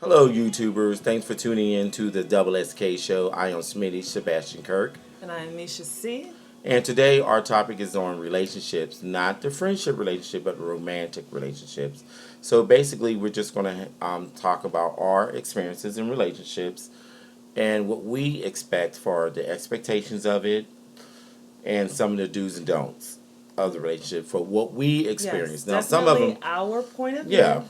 Hello, YouTubers. Thanks for tuning in to the Double SK Show. I am Smitty Sebastian Kirk. And I am Misha C. And today our topic is on relationships, not the friendship relationship, but romantic relationships. So basically, we're just going to talk about our experiences in relationships and what we expect for the expectations of it and some of the do's and don'ts of the relationship for what we Yes, experience. Now, some of definitely them, our point of yeah, view.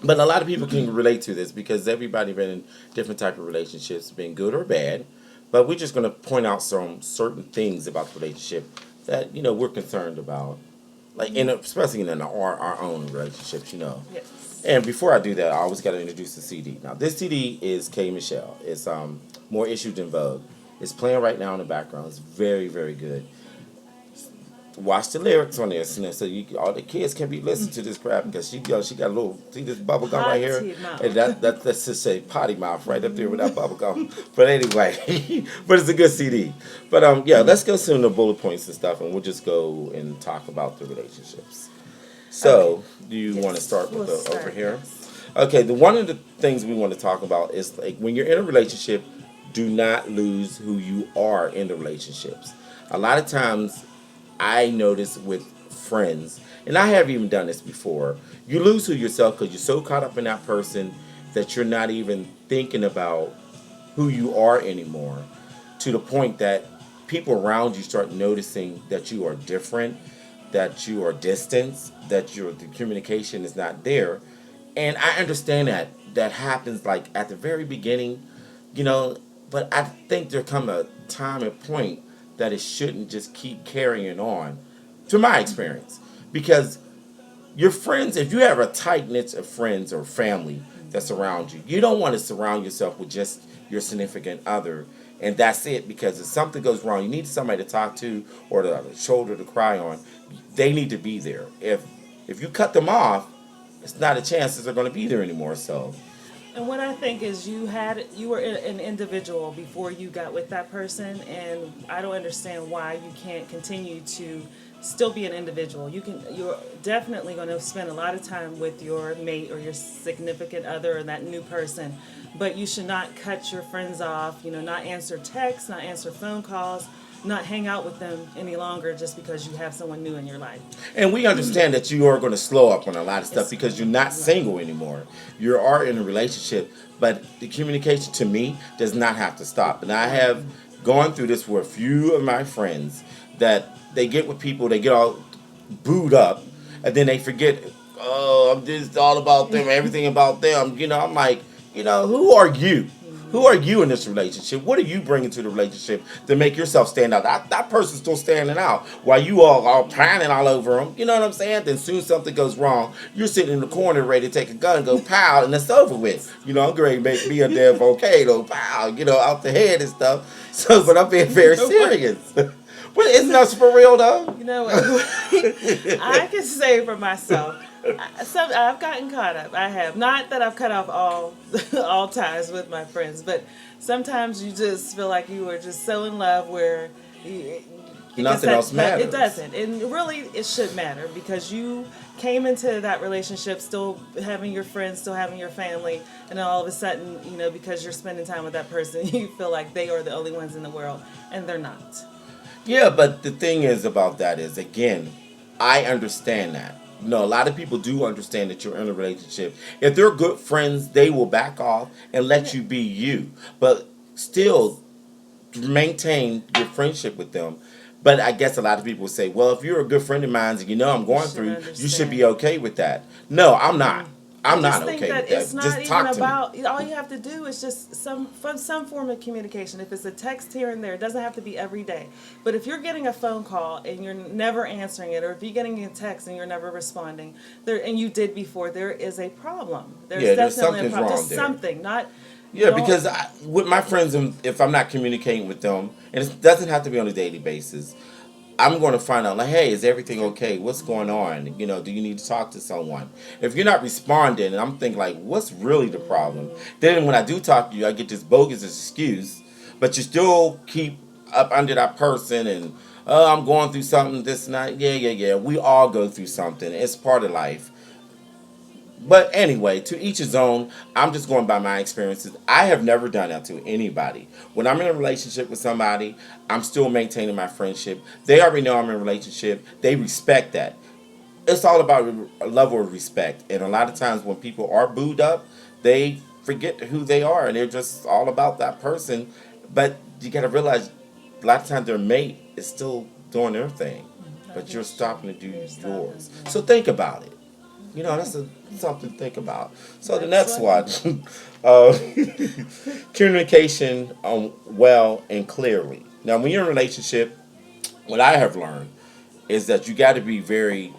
but a lot of people can relate to this because everybody been in different type of relationships, been good or bad. But we're just going to point out some certain things about the relationship that we're concerned about, like especially in our own relationships. Yes. And before I do that, I always got to introduce the CD. Now this CD is K Michelle. It's more issued than Vogue. It's playing right now in the background. It's very very good. Watch the lyrics on this, so all the kids can be listening to this crap because she got a little see this bubble gum right here, Potty mouth. and that's just say potty mouth right up there with that bubble gum. But anyway, but it's a good CD. But yeah, let's go through the bullet points and stuff, and we'll just go and talk about the relationships. Okay. So, do you want to Yes. start with We'll the over start. here? Yes. Okay, the one of the things we want to talk about is like when you're in a relationship, do not lose who you are in the relationships. A lot of times I notice with friends, and I have even done this before, you lose who yourself because you're so caught up in that person that you're not even thinking about who you are anymore, to the point that people around you start noticing that you are different, that you are distant, that the communication is not there. And I understand that that happens like at the very beginning, you know, but I think there come a time and point that it shouldn't just keep carrying on, to my experience. Because your friends, if you have a tight knit of friends or family that's around you, you don't want to surround yourself with just your significant other and that's it. Because if something goes wrong, you need somebody to talk to or the shoulder to cry on. They need to be there. If you cut them off, it's not a chance that they're going to be there anymore. So And what I think is you were an individual before you got with that person, and I don't understand why you can't continue to still be an individual. You're definitely going to spend a lot of time with your mate or your significant other or that new person, but you should not cut your friends off, not answer texts, not answer phone calls, not hang out with them any longer just because you have someone new in your life. and we understand that you are going to slow up on a lot of stuff It's because you're not right. single anymore. You are in a relationship, but the communication to me does not have to stop. And I have gone through this with a few of my friends that they get with people, they get all booed up, and then they forget, oh, I'm just all about them, everything about them. I'm like, who are you? Who are you in this relationship? What are you bringing to the relationship to make yourself stand out? That person's still standing out while you all are pining all over them. You know what I'm saying? Then soon something goes wrong, you're sitting in the corner ready to take a gun and go pow, and it's over with. I'm ready to make me a damn volcano, pow, out the head and stuff. So, but I'm being very serious. But isn't that for real though? You know what? I can say for myself, I've gotten caught up. I have not that I've cut off all all ties with my friends, but sometimes you just feel like you were just so in love where you, Nothing else matters. it doesn't, and really it should matter because you came into that relationship still having your friends, still having your family, and then all of a sudden, because you're spending time with that person, you feel like they are the only ones in the world, and they're not. Yeah, but the thing is about that is, again, I understand that. A lot of people do understand that you're in a relationship. If they're good friends, they will back off and let you be you. But still maintain your friendship with them. But I guess a lot of people say, well, if you're a good friend of mine and I'm You going should through, you should be understand. okay with that. No, I'm not. I I'm just not think okay that with it's that. not Just even talk to me. about. All you have to do is just some form of communication. If it's a text here and there, it doesn't have to be every day. But if you're getting a phone call and you're never answering it, or if you're getting a text and you're never responding, and you did before, there is a problem. There's Yeah, there's definitely a something's problem. wrong Just there. something, not Yeah, don't. because with my friends, if I'm not communicating with them, and it doesn't have to be on a daily basis, I'm going to find out, like, hey, is everything okay? What's going on? Do you need to talk to someone? If you're not responding, and I'm thinking, like, what's really the problem? Then when I do talk to you, I get this bogus excuse, but you still keep up under that person, and, oh, I'm going through something, this and that. Yeah, yeah, yeah. We all go through something. It's part of life. But anyway, to each his own. I'm just going by my experiences. I have never done that to anybody. When I'm in a relationship with somebody, I'm still maintaining my friendship. They already know I'm in a relationship. They respect that. It's all about a level of respect. And a lot of times when people are booed up, they forget who they are and they're just all about that person. But you got to realize a lot of times their mate is still doing their thing, That but you're is true. stopping to do You're stopping. yours. Yeah. So think about it. You know, that's something to think about. So the Next next one. one, uh, communication well and clearly. Now, when you're in a relationship, what I have learned is that you got to be very.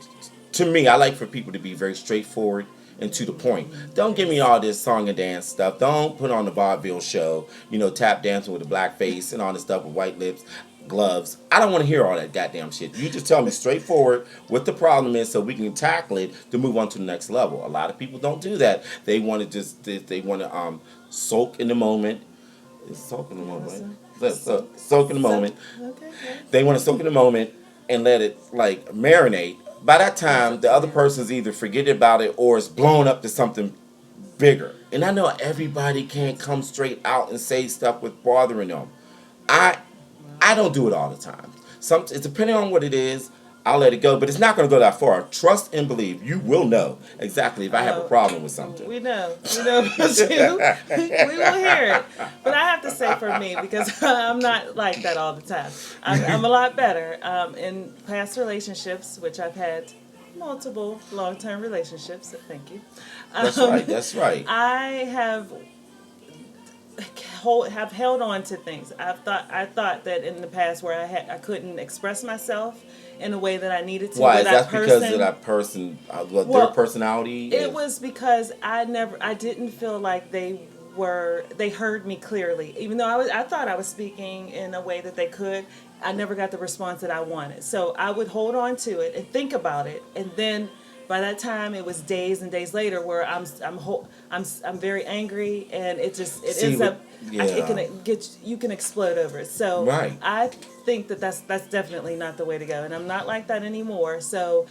To me, I like for people to be very straightforward and to the point. Don't give me all this song and dance stuff. Don't put on the vaudeville show. You know, tap dancing with a black face and all this stuff with white lips, gloves. I don't want to hear all that goddamn shit. You just tell me straightforward what the problem is so we can tackle it to move on to the next level. A lot of people don't do that. They want to just they want to soak in the moment. It's soak in the moment, right? Soak in the moment. Okay. They want to soak in the moment and let it like marinate. By that That's time, up the to other you. person's either forget about it or it's blown up to something bigger. And I know everybody can't come straight out and say stuff with bothering them. I I don't do it all the time. It's depending on what it is. I'll let it go, but it's not going to go that far. Trust and believe. You will know exactly if I have a Uh, problem with something. we know about you. We will hear it. But I have to say for me, because I'm not like that all the time. I'm a lot better in past relationships, which I've had multiple long-term relationships. Thank you. That's right. That's right. I have held on to things. I thought that in the past where I couldn't express myself in a way that I needed to Why with is that that because person. of that person? What their Well, personality? it Is? was because I didn't feel like they heard me clearly. Even though I thought I was speaking in a way that they could, I never got the response that I wanted. So I would hold on to it and think about it, and then by that time it was days and days later where I'm very angry, and it See, ends up it yeah, can get you can explode over it. So right. I think that that's definitely not the way to go, and I'm not like that anymore. So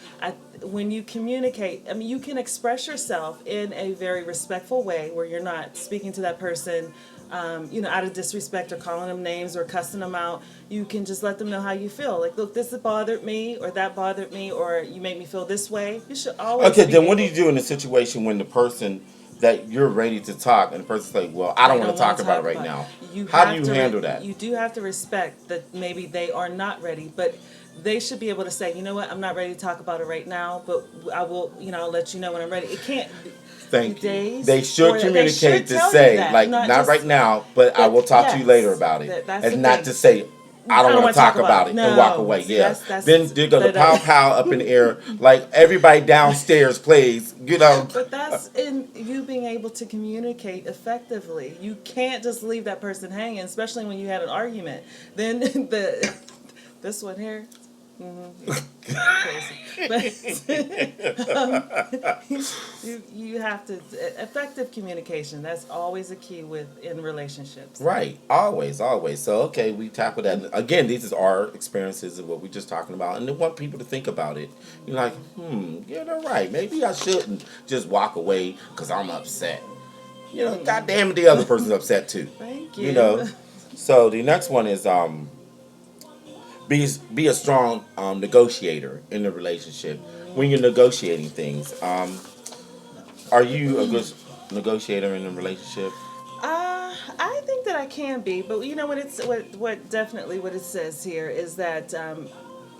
when you communicate, I mean, you can express yourself in a very respectful way where you're not speaking to that person, out of disrespect or calling them names or cussing them out. You can just let them know how you feel. Like, look, this bothered me, or that bothered me, or you made me feel this way. You should always Okay, be then what do able. you do in a situation when the person that you're ready to talk and the person's like, "Well, I don't They want don't to want talk to about it talk right about now." it. You How do have you to handle that? you do have to respect that maybe they are not ready, but they should be able to say, you know what, I'm not ready to talk about it right now, but I will, I'll let you know when I'm ready. It can't be Thank you. days, They should or they communicate should to tell you say, that, like, not not right just now, but I that. will talk to you later Yes, about it. that's the And not thing. to say, I I don't don't want want to to talk talk about about it. it and walk No, away. see, Yeah. that's Then they go to that, pow pow up in the air, like everybody downstairs plays, but that's in you being able to communicate effectively. You can't just leave that person hanging, especially when you had an argument. Then this one here, crazy. But you have to effective communication. That's always a key in relationships. Right. Always, always. So, okay, we tackle that. Again, these is our experiences and what we're just talking about. And they want people to think about it. You're like, yeah, they're right. Maybe I shouldn't just walk away because I'm upset. You know, goddamn it, the other person's upset too. Thank You know. you. So the next one is be a strong negotiator in the relationship when you're negotiating things. Are you a good negotiator in a relationship? I think that I can be, but what definitely what it says here is that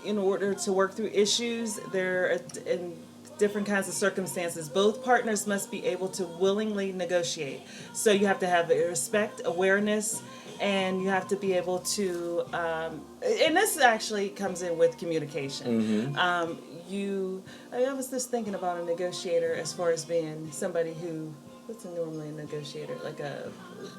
in order to work through issues, there are in different kinds of circumstances, both partners must be able to willingly negotiate. So you have to have respect, awareness, and you have to be able to. And this actually comes in with communication. I was just thinking about a negotiator as far as being somebody who. What's normally a negotiator? Like a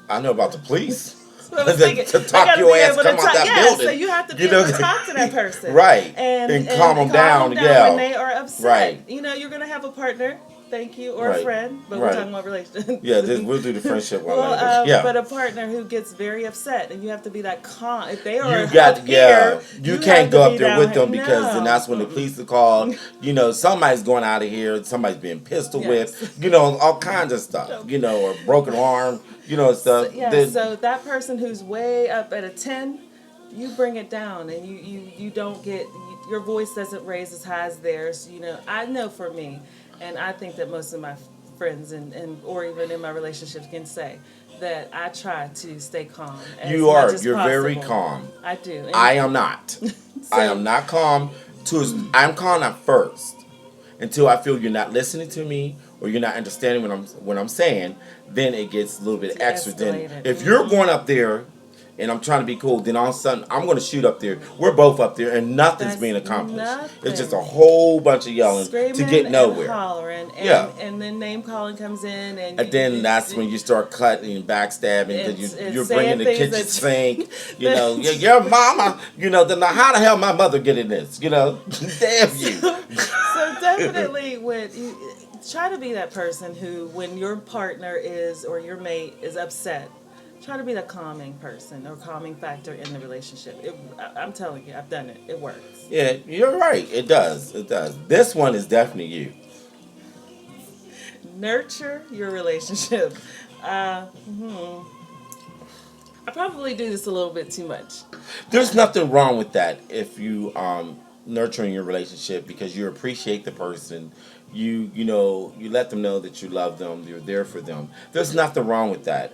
I know about the police. so I was thinking, To they talk gotta your be ass able to come out talk. that Yeah, building. so you have to be You know? able to talk to that person, Right. and Calm them down, yeah. when they are upset. Right. You're gonna have a partner. thank you, or a Right. friend, but we're Right. talking about relationships. Yeah, we'll do the friendship one Well, later. Yeah. but a partner who gets very upset, and you have to be that calm. If they are You up got, here, yeah. You you can't have to go be up there down with here. them because then No. that's when the police are called. You know, somebody's going out of here. Somebody's being pistol whipped. Yes. You know, all kinds of stuff. Okay. You know, or broken arm. You know, So, stuff. yeah, Then so that person who's way up at a 10, you bring it down, and you don't get, your voice doesn't raise as high as theirs. I know for me, and I think that most of my friends and or even in my relationships can say that I try to stay calm as you much are. as You're very possible. calm. I do. I And am not. I so, am not calm. I'm calm at first until I feel you're not listening to me or you're not understanding what I'm saying. Then it gets a little bit extra. Then de-escalate it. if you're going up there and I'm trying to be cool, then all of a sudden I'm going to shoot up there. We're both up there and nothing's That's being accomplished. It's just nothing. a whole bunch of yelling to Screaming get and nowhere. hollering, Yeah. and then name calling comes in, and And then that's when you start cutting and backstabbing because it's you're saying bringing the things kitchen that sink. You that- know, your mama. You know, then how the hell my mother getting this? You know, damn you. So definitely, when you try to be that person who, when your partner is or your mate is upset, try to be the calming person or calming factor in the relationship. I'm telling you, I've done it. It works. Yeah, you're right. It does. It does. This one is definitely you. Nurture your relationship. I probably do this a little bit too much. There's nothing wrong with that if you nurturing your relationship because you appreciate the person. You let them know that you love them. You're there for them. There's nothing wrong with that.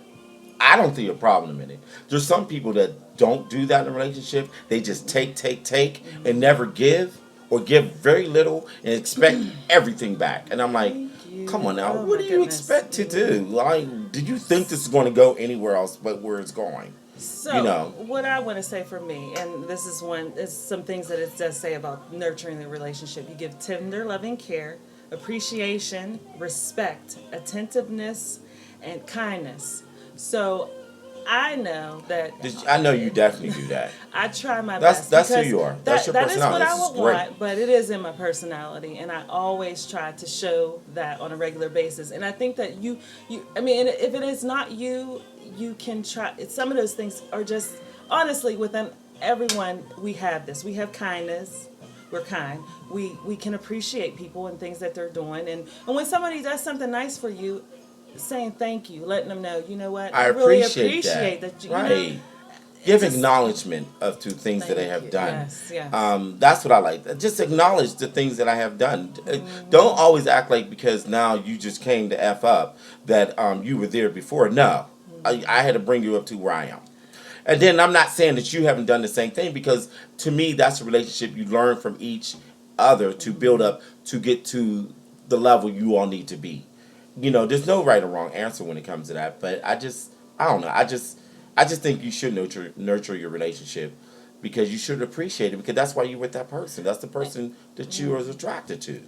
I don't see a problem in it. There's some people that don't do that in a relationship. They just take, and never give, or give very little and expect everything back. And I'm like, Thank come on you. now, Oh what my do you goodness. expect to do? Like, did you think this is going to go anywhere else but where it's going? So, You know. what I want to say for me, and this is one, is some things that it does say about nurturing the relationship. You give tender, loving care, appreciation, respect, attentiveness, and kindness. So, I know that I know you definitely do that. I try my That's best. that's who because you are. That's your that is what personality. I This is would great. want, but it is in my personality, and I always try to show that on a regular basis. And I think that I mean, if it is not you, you can try. Some of those things are just honestly within everyone. We have this. We have kindness. We're kind. We can appreciate people and things that they're doing, and when somebody does something nice for you, saying thank you, letting them know, you know what, I I really appreciate appreciate that. that. Right. Give just- acknowledgement of to things that I Thank have you. done. Yes, yes. That's what I like. Just acknowledge the things that I have done. Mm-hmm. Don't always act like because now you just came to F up that you were there before. No. I had to bring you up to where I am. And then I'm not saying that you haven't done the same thing because to me that's a relationship you learn from each other to build up to get to the level you all need to be. There's no right or wrong answer when it comes to that. But I don't know. I just think you should nurture your relationship because you should appreciate it because that's why you're with that person. That's the person that you are attracted to.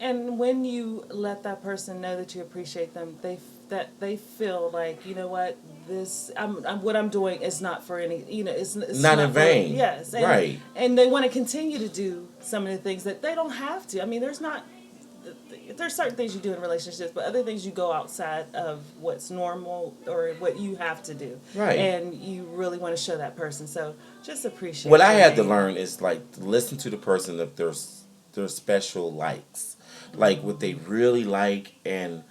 And when you let that person know that you appreciate them, they feel like, you know what, this what I'm doing is not for any, it's Not not in for, vain. yes, Right. and they want to continue to do some of the things that they don't have to. I mean, there's certain things you do in relationships, but other things you go outside of what's normal or what you have to do. Right. And you really want to show that person. So just appreciate. What I had to them. learn is like to listen to the person of their special likes, like what they really like, and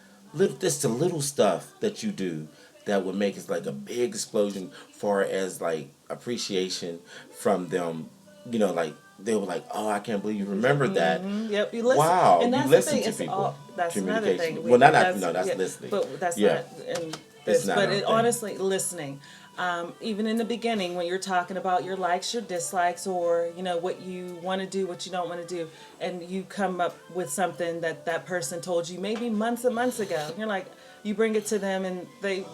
just the little stuff that you do that would make it like a big explosion, far as like appreciation from them. Like they were like, "Oh, I can't believe you remembered that." Yep, you listen. Wow, And you that's listen the thing. to It's people. all. That's another Communication. thing. Well, that's yeah, listening. But that's Yeah. not in It's this. not But our it, thing. honestly, listening. Even in the beginning, when you're talking about your likes, your dislikes, or what you want to do, what you don't want to do, and you come up with something that person told you maybe months and months ago, and you're like, you bring it to them, and they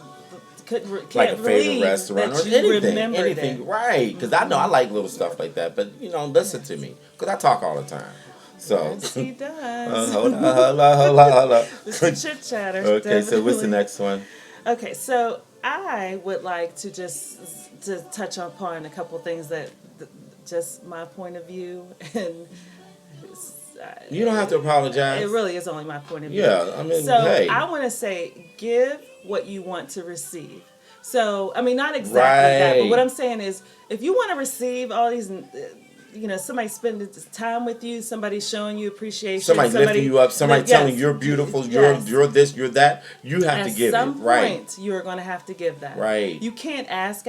can't Like a favorite believe restaurant that or you anything, remembered anything, it. right? Because I know I like little stuff like that, but listen to me, because I talk all the time. So, Yes, he does. hold on. It's a chit chatter. Okay, so what's the definitely. next one? Okay, so I would like to just to touch upon a couple things that just my point of view, and You don't have to apologize. It really is only my point of view. Yeah, I mean, So hey. I want to say, give what you want to receive. So I mean, not exactly that, but what Right. I'm saying is, if you want to receive all these, somebody spending time with you, somebody showing you appreciation, Somebody lifting you up, somebody telling yes, you you're beautiful, yes. you're this, you're that. You have At to give it. some Right. point, you're going to have to give that. Right. You can't ask,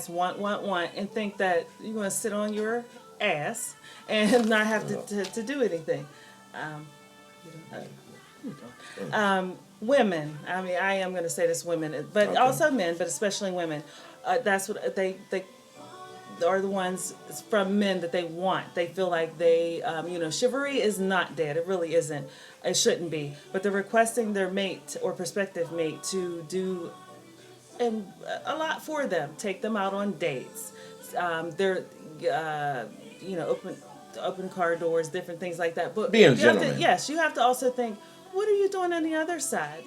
want, and think that you're going to sit on your ass and not have to do anything. Um, Women, I mean, I am going to say this women, but Okay. also men, but especially women. That's what they are the ones from men that they want. They feel like chivalry is not dead. It really isn't. It shouldn't be. But they're requesting their mate or prospective mate to do and a lot for them. Take them out on dates. They're open car doors, different things like that. But Being a you have to, gentleman. yes, you have to also think, what are you doing on the other side?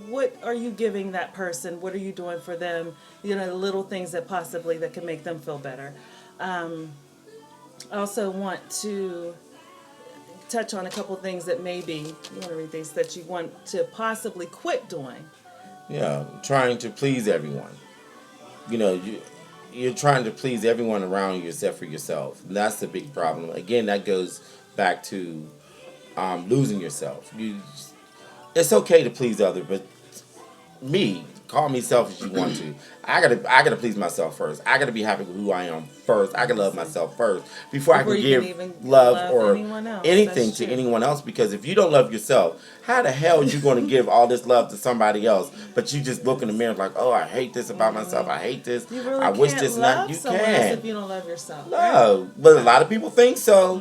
What are you giving that person? What are you doing for them? The little things that possibly that can make them feel better. I also want to touch on a couple things that maybe you want to read these that you want to possibly quit doing. Yeah, trying to please everyone. You're trying to please everyone around you except for yourself. And that's the big problem. Again, that goes back to losing yourself. It's okay to please others, but me, call me selfish if you want to. I gotta please myself first. I gotta be happy with who I am first. I gotta love myself first before I Before can you can give even love or anyone else. anything That's to true. anyone else. Because if you don't love yourself, how the hell are you going to give all this love to somebody else? But you just look in the mirror like, oh, I hate this about myself. I hate this. You really I wish can't this and that. love You someone else if can. you don't love yourself. Right? No, but a lot of people think so.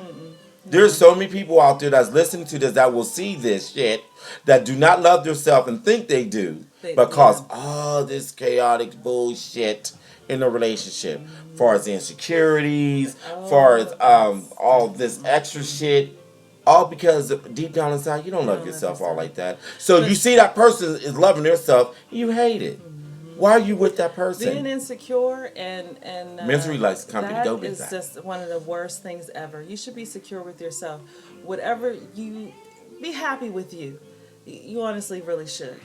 There's so many people out there that's listening to this that will see this shit that do not love themselves and think they do, but cause all this chaotic bullshit in a relationship, far as insecurities, far as all this extra shit, all because deep down inside you don't love don't love yourself all yourself. like that. So But- you see that person is loving themselves, you hate it. Why are you with that Being person? insecure and Misery likes company to go that with is that. just one of the worst things ever. You should be secure with yourself. Whatever you be happy with you. You honestly really should.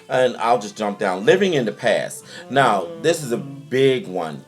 And I'll just jump down. Living in the past. Now, this is a big one.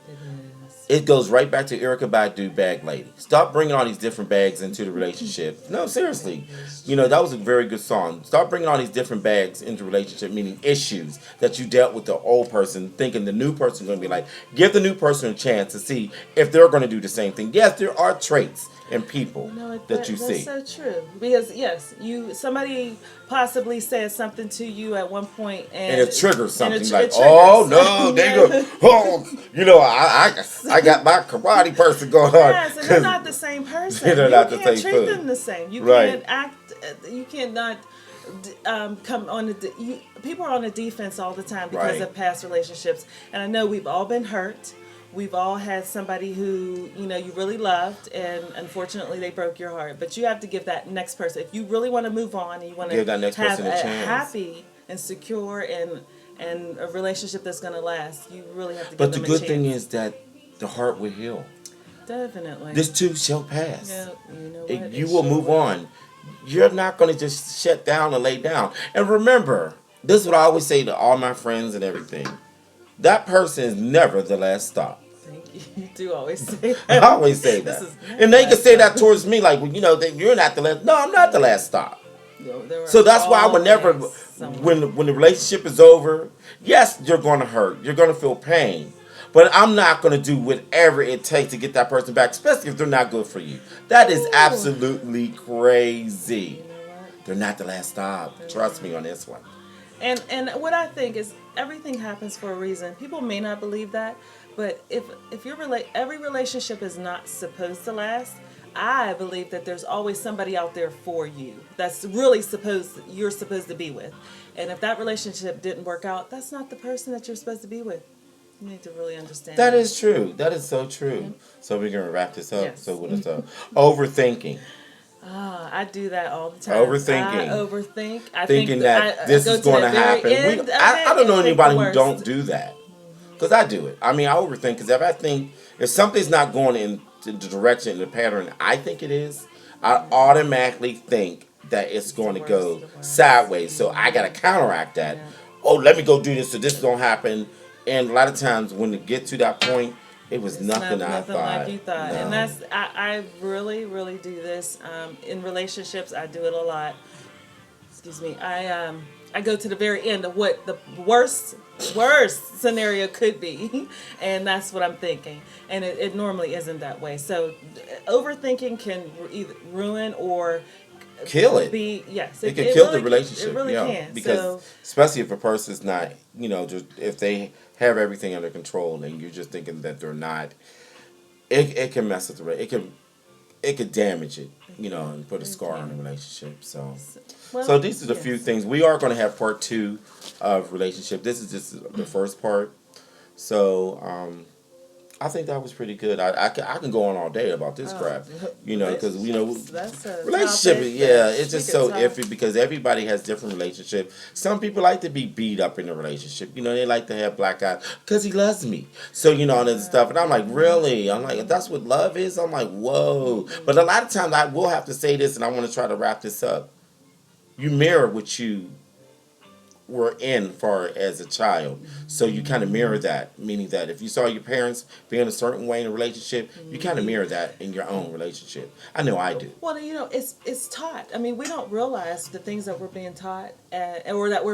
It goes right back to Erica Badu, Bag Lady. Stop bringing all these different bags into the relationship. No, seriously. That was a very good song. Stop bringing all these different bags into relationship, meaning issues that you dealt with the old person, thinking the new person is going to be like, give the new person a chance to see if they're going to do the same thing. Yes, there are traits in people that you see. That's so true. Because yes, somebody possibly said something to you at one point, And it triggers something it like, triggers. oh no, they go, I got my karate person going on. Yes, and they're not the same person. They're You not the can't same treat food. them the same. You Right. can't act. You cannot come on people are on the defense all the time because Right. of past relationships. And I know we've all been hurt. We've all had somebody who you really loved, and unfortunately they broke your heart. But you have to give that next person, if you really want to move on and you want to Give that next have person a chance. happy and secure and a relationship that's going to last, you really have to But give the them a good chance. thing is that the heart will heal. Definitely. This too shall pass. Yeah, you know And what? you It will sure move will. on. You're not going to just shut down and lay down. And remember, this is what I always say to all my friends and everything. That person is never the last stop. Thank you. You do always say I that. always say that. This is And they can last say that stop. towards me, like, that you're not the last. No, I'm not the last stop. There So are that's why I would never, always someone. when the relationship is over, yes, you're going to hurt. You're going to feel pain. But I'm not going to do whatever it takes to get that person back, especially if they're not good for you. That is Ooh. absolutely crazy. You know what? They're not the last stop. Trust me on this one. And what I think is everything happens for a reason. People may not believe that, but if every relationship is not supposed to last, I believe that there's always somebody out there for you that's really you're supposed to be with. And if that relationship didn't work out, that's not the person that you're supposed to be with. You need to really understand That is true. That is so true. Mm-hmm. So we're going to wrap this up. Yes. So what is overthinking. I do that all the time. Overthinking. I overthink. I Thinking think that this I go is going to the very happen. end of I it don't know and think anybody the who worst. don't do that. Because I do it. I mean, I overthink. Because if something's not going in the direction, the pattern I think it is, I automatically think that it's going to go The worst. sideways. So I got to counteract that. Yeah. Oh, let me go do this so this is going to happen. And a lot of times when it get to that point, it was It's nothing not I nothing like thought. you thought, and No. I really really do this in relationships. I do it a lot. Excuse me. I go to the very end of what the worst scenario could be, and that's what I'm thinking. And it normally isn't that way. So overthinking can either ruin or Kill it. be yes. It could kill the It relationship, really yeah. can. Because So especially if a person's not, just if they have everything under control and you're just thinking that they're not, it can mess with it could damage it, and put a it scar on the can. relationship. So, Well, so these are the few yes. things we are going to have part two of relationship. This is just the first part. So, I think that was pretty good. I can go on all day about this Oh, crap, because relationships. That's a relationship, topic yeah, that it's we just could so talk. iffy because everybody has different relationship. Some people like to be beat up in a relationship. They like to have black eyes because he loves me. So all this stuff, and I'm like, really? I'm like, that's what love is. I'm like, whoa. But a lot of times I will have to say this, and I want to try to wrap this up. You mirror what you were in for as a child. So you kind of mirror that, meaning that if you saw your parents being a certain way in a relationship, you kind of mirror that in your own relationship. I know I do. Well, it's taught. I mean, we don't realize the things that we're being taught, or that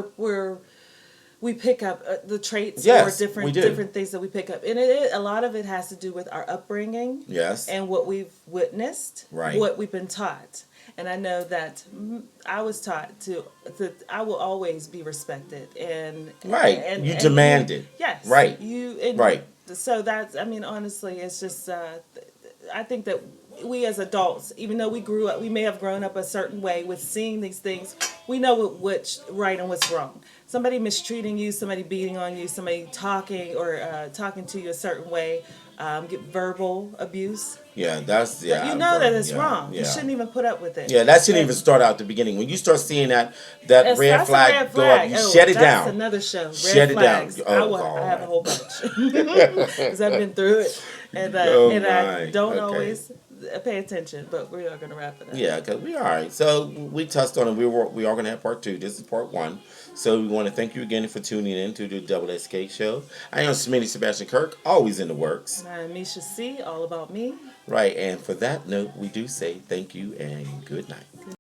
we pick up the traits or Yes, we do. different things that we pick up, and a lot of it has to do with our upbringing Yes. and what we've witnessed, Right. what we've been taught. And I know that I was taught to I will always be respected, Right. and You and you demand it. yes Right. you and Right. so that's, I mean, honestly, it's just I think that we as adults, even though we may have grown up a certain way with seeing these things, we know what's right and what's wrong. Somebody mistreating you, somebody beating on you, somebody talking or talking to you a certain way, get verbal abuse. Yeah, that's That yeah. you I've know that heard, it's yeah, wrong. You yeah. shouldn't even put up with it. Yeah, that shouldn't And even start out at the beginning. When you start seeing that red that's a flag red go up, flag. you Oh, shut it that's down. another show. Red Shut it down. flags. Oh I have a God. whole bunch because I've been through it, Oh and I my. don't Okay. always pay attention. But we are going to wrap it up. Yeah, cause we all right. So we touched on it. We are gonna have part two. This is part one. So we want to thank you again for tuning in to the Double SK Show. I am Smitty Sebastian Kirk, always in the works. And I'm Misha C. All about me. Right, and for that note, we do say thank you and good night.